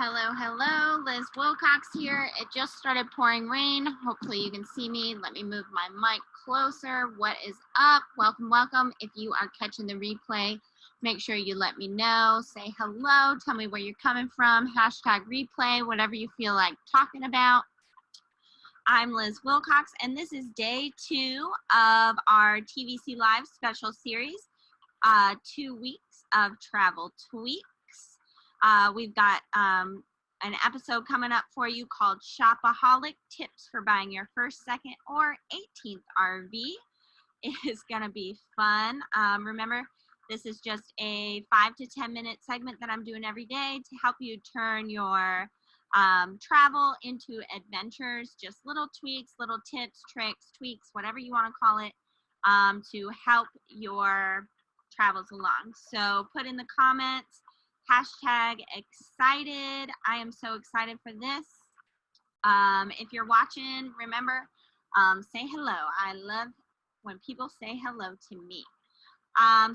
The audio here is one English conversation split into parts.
Hello, hello, Liz Wilcox here. It just started pouring rain. Hopefully you can see me. Let me move my mic closer. What is up? Welcome, welcome. If you are catching the replay, make sure you let me know. Say hello. Tell me where you're coming from. Hashtag replay, whatever you feel like talking about. I'm Liz Wilcox, and this is day 2 of our TVC Live special series, 2 weeks of travel tweaks. We've got an episode coming up for you called Shopaholic, Tips for Buying Your First, Second, or 18th RV. It is going to be fun. Remember, this is just a 5 to 10 minute segment that I'm doing every day to help you turn your travel into adventures, just little tweaks, little tips, tricks, tweaks, whatever you want to call it, to help your travels along. So put in the comments, hashtag excited. I am so excited for this. If you're watching, remember, say hello. I love when people say hello to me.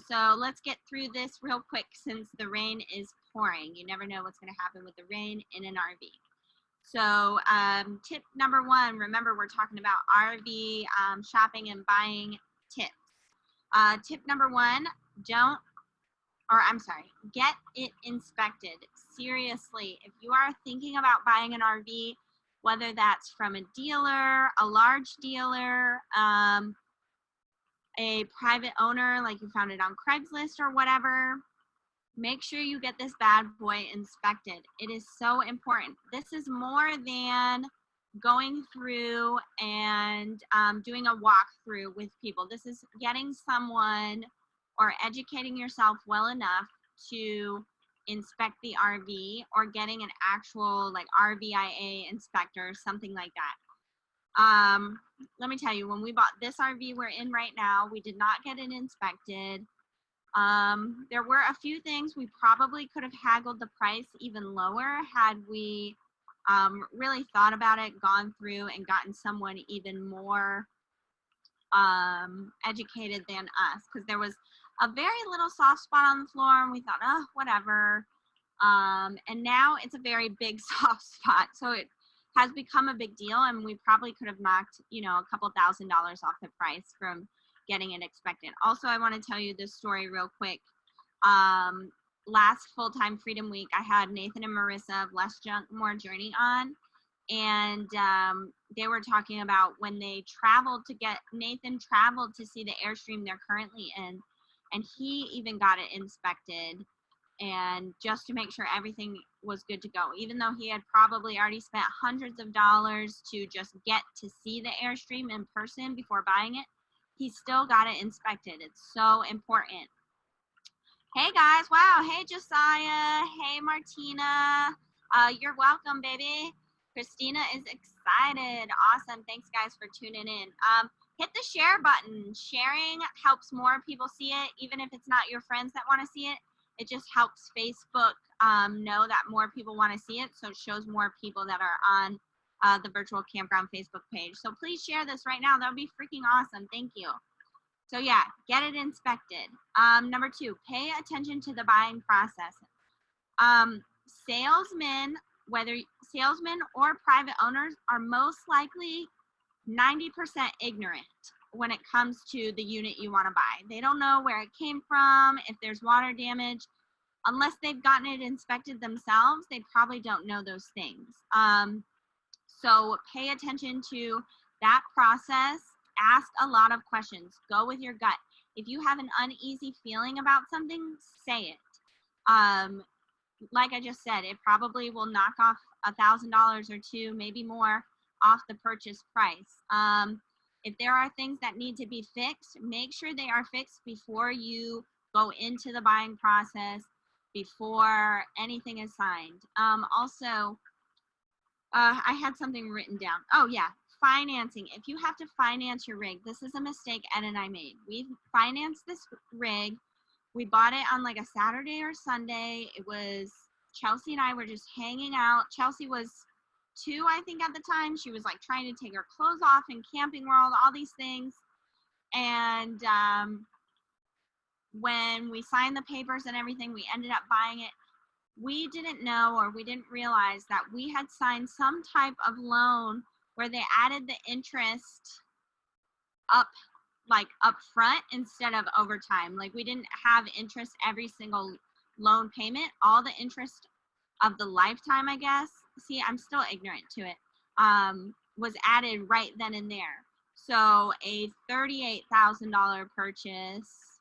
So let's get through this real quick since the rain is pouring. You never know what's going to happen with the rain in an RV. So tip number 1, remember we're talking about RV shopping and buying tips. Tip number 1, get it inspected. Seriously, if you are thinking about buying an RV, whether that's from a dealer, a large dealer, a private owner, like you found it on Craigslist or whatever, make sure you get this bad boy inspected. It is so important. This is more than going through and doing a walkthrough with people. This is getting someone or educating yourself well enough to inspect the RV, or getting an actual like RVIA inspector, something like that. Let me tell you, when we bought this RV we're in right now, we did not get it inspected. There were a few things we probably could have haggled the price even lower had we really thought about it, gone through and gotten someone even more educated than us, because there was a very little soft spot on the floor and we thought, oh, whatever. And now it's a very big soft spot, so it has become a big deal, and we probably could have knocked, a couple $1,000s off the price from getting it inspected. Also, I want to tell you this story real quick. Last full-time Freedom Week, I had Nathan and Marissa of Less Junk, More Journey on, and they were talking about when they Nathan traveled to see the Airstream they're currently in, and he even got it inspected, and just to make sure everything was good to go, even though he had probably already spent hundreds of dollars to just get to see the Airstream in person before buying it, he still got it inspected. It's so important. Hey guys, wow, hey Josiah, hey Martina, you're welcome, baby. Christina is excited. Awesome, thanks guys for tuning in. Hit the share button. Sharing helps more people see it, even if it's not your friends that want to see it. It just helps Facebook know that more people want to see it, so it shows more people that are on the Virtual Campground Facebook page. So please share this right now. That would be freaking awesome. Thank you. So yeah, get it inspected. Number 2, pay attention to the buying process. Salesmen, whether salesmen or private owners, are most likely 90% ignorant when it comes to the unit you want to buy. They don't know where it came from, if there's water damage. Unless they've gotten it inspected themselves, they probably don't know those things. So pay attention to that process. Ask a lot of questions. Go with your gut. If you have an uneasy feeling about something, say it. Like I just said, it probably will knock off $1,000 or two, maybe more, off the purchase price. If there are things that need to be fixed, make sure they are fixed before you go into the buying process, before anything is signed. Also, I had something written down. Oh yeah, financing. If you have to finance your rig, this is a mistake Ed and I made. We financed this rig. We bought it on like a Saturday or Sunday. It was, Chelsea and I were just hanging out. Chelsea was 2, I think, at the time. She was like trying to take her clothes off in Camping World, all these things. And when we signed the papers and everything, we ended up buying it. we didn't know, or we didn't realize that we had signed some type of loan where they added the interest up, like up front instead of over time. Like we didn't have interest every single loan payment. All the interest of the lifetime, I guess. See, I'm still ignorant to it. Was added right then and there. So a $38,000 purchase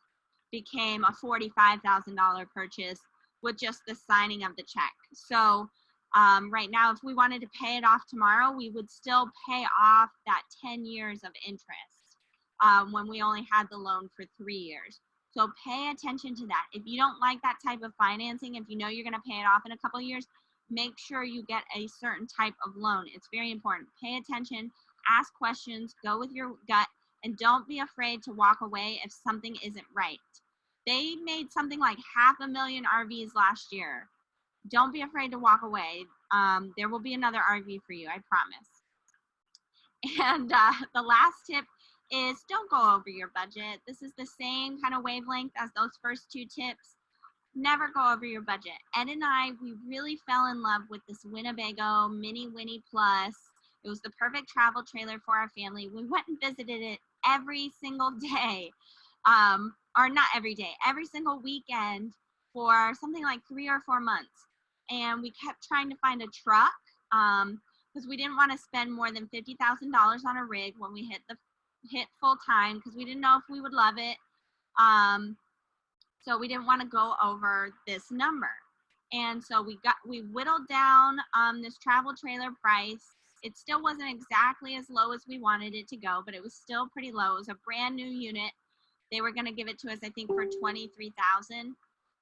became a $45,000 purchase with just the signing of the check. So right now, if we wanted to pay it off tomorrow, we would still pay off that 10 years of interest when we only had the loan for 3 years. So pay attention to that. If you don't like that type of financing, if you know you're going to pay it off in a couple of years, make sure you get a certain type of loan. It's very important. Pay attention, ask questions, go with your gut, and don't be afraid to walk away if something isn't right. They made something like 500,000 RVs last year. Don't be afraid to walk away. There will be another RV for you, I promise. And the last tip is don't go over your budget. This is the same kind of wavelength as those first two tips. Never go over your budget. Ed and I, we really fell in love with this Winnebago Mini Winnie Plus. It was the perfect travel trailer for our family. We went and visited it every single day. Or not every day, every single weekend for something like 3 or 4 months. And we kept trying to find a truck because we didn't want to spend more than $50,000 on a rig when we hit full time, because we didn't know if we would love it. So we didn't want to go over this number. And so we whittled down this travel trailer price. It still wasn't exactly as low as we wanted it to go, but it was still pretty low. It was a brand new unit. They were going to give it to us, I think, for $23,000.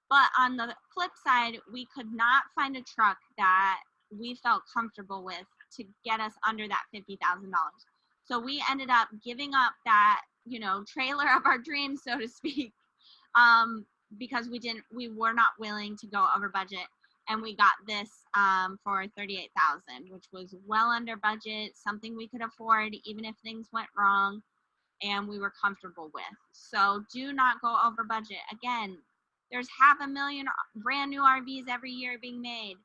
But on the flip side, we could not find a truck that we felt comfortable with to get us under that $50,000. So we ended up giving up that, trailer of our dreams, so to speak, because we were not willing to go over budget. And we got this for $38,000, which was well under budget, something we could afford even if things went wrong, and we were comfortable with. So do not go over budget. Again, there's 500,000 brand new RVs every year being made.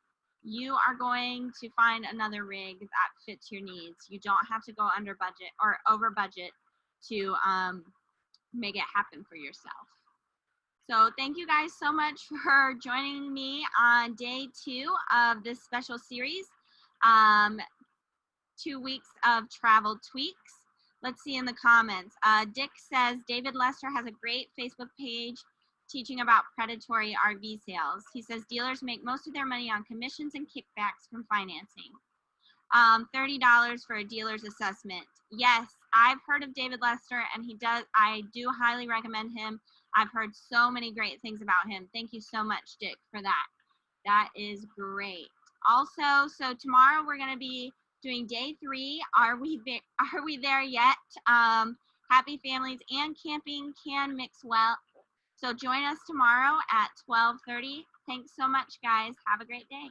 You are going to find another rig that fits your needs. You don't have to go under budget or over budget to make it happen for yourself. So thank you guys so much for joining me on day 2 of this special series, 2 weeks of travel tweaks. Let's see in the comments. Dick says, David Lester has a great Facebook page teaching about predatory RV sales. He says dealers make most of their money on commissions and kickbacks from financing. $30 for a dealer's assessment. Yes, I've heard of David Lester, and I do highly recommend him. I've heard so many great things about him. Thank you so much, Dick, for that. That is great. Also, so tomorrow we're going to be doing day 3. Are we there yet? Happy families and camping can mix well. So join us tomorrow at 12:30. Thanks so much, guys. Have a great day.